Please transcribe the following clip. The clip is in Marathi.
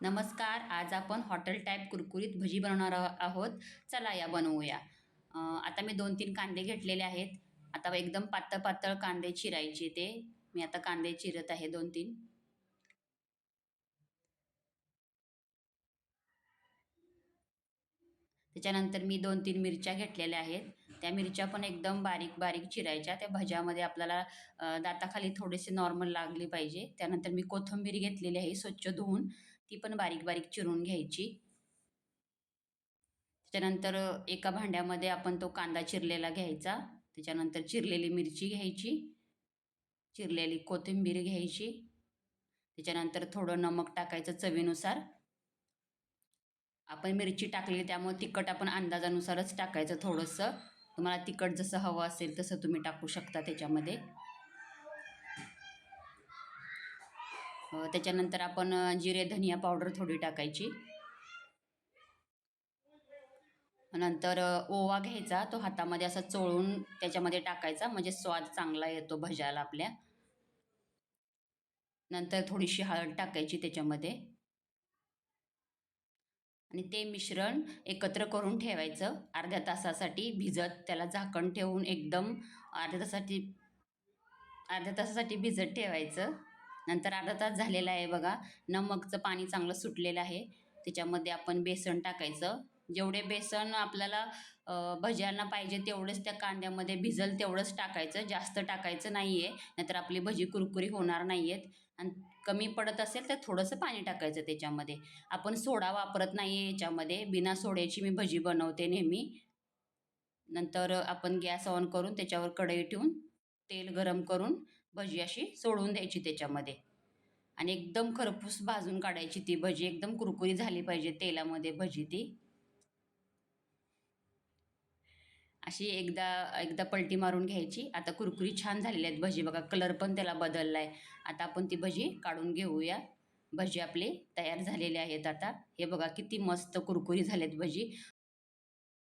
नमस्कार. आज आपण हॉटेल टाईप कुरकुरीत भजी बनवणार आहोत. चला या बनवूया. आता मी 2-3 कांदे घेतलेले आहेत. आता एकदम पातळ-पातळ कांदे चिरायचे ते. मी आता कांदे चिरत आहे 2-3. त्याच्यानंतर मी 2-3 मिरच्या घेतलेल्या आहेत. त्या मिरच्या पण एकदम बारीक-बारीक चिरायच्या. त्या भज्यामध्ये आपल्याला दाताखाली थोडेसे नॉर्मल लागली पाहिजे. त्यानंतर मी कोथिंबीर घेतलेली आहे स्वच्छ धुवून. ती पण बारीक-बारीक चिरून घ्यायची. त्याच्यानंतर एका भांड्यामध्ये आपण तो कांदा चिरलेला घ्यायचा. त्याच्यानंतर चिरलेली मिरची घ्यायची, चिरलेली कोथिंबीर घ्यायची. त्याच्यानंतर थोडं नमक टाकायचं चवीनुसार. आपण मिरची टाकली त्यामुळे तिखट आपण अंदाजानुसारच टाकायचं थोडंसं. तुम्हाला तिखट जसं हवं असेल तसं तुम्ही टाकू शकता त्याच्यामध्ये. त्याच्यानंतर आपण जिरे धनिया पावडर थोडी टाकायची. नंतर ओवा घ्यायचा, तो हातामध्ये असा चोळून त्याच्यामध्ये टाकायचा म्हणजे स्वाद चांगला येतो भज्याला आपल्या. नंतर थोडीशी हळद टाकायची त्याच्यामध्ये आणि ते मिश्रण एकत्र करून ठेवायचं अर्ध्या तासासाठी भिजत. त्याला झाकण ठेवून एकदम अर्ध्या तासासाठी भिजत ठेवायचं. नंतर अर्धा तास झालेला आहे बघा. नमकचं पाणी चांगलं सुटलेलं आहे. त्याच्यामध्ये आपण बेसन टाकायचं. जेवढे बेसन आपल्याला भज्यांना पाहिजे तेवढंच त्या कांद्यामध्ये भिजल तेवढंच टाकायचं. जास्त टाकायचं नाही आहे, नाहीतर आपली भजी कुरकुरी होणार नाही आहेत. आणि कमी पडत असेल तर थोडंसं पाणी टाकायचं त्याच्यामध्ये. आपण सोडा वापरत नाही आहे याच्यामध्ये. बिना सोड्याची मी भजी बनवते नेहमी. नंतर आपण गॅस ऑन करून त्याच्यावर कढई ठेवून तेल गरम करून भजी अशी सोडून द्यायची त्याच्यामध्ये आणि एकदम खरपूस भाजून काढायची. ती भजी एकदम कुरकुरी झाली पाहिजे तेलामध्ये भजी ती. अशी एकदा एकदा पलटी मारून घ्यायची. आता कुरकुरी छान झालेली आहेत भजी बघा. कलर पण त्याला बदलला आहे. आता आपण ती भजी काढून घेऊया. भजी आपले तयार झालेले आहेत आता. हे बघा किती मस्त कुरकुरी झालेत भजी.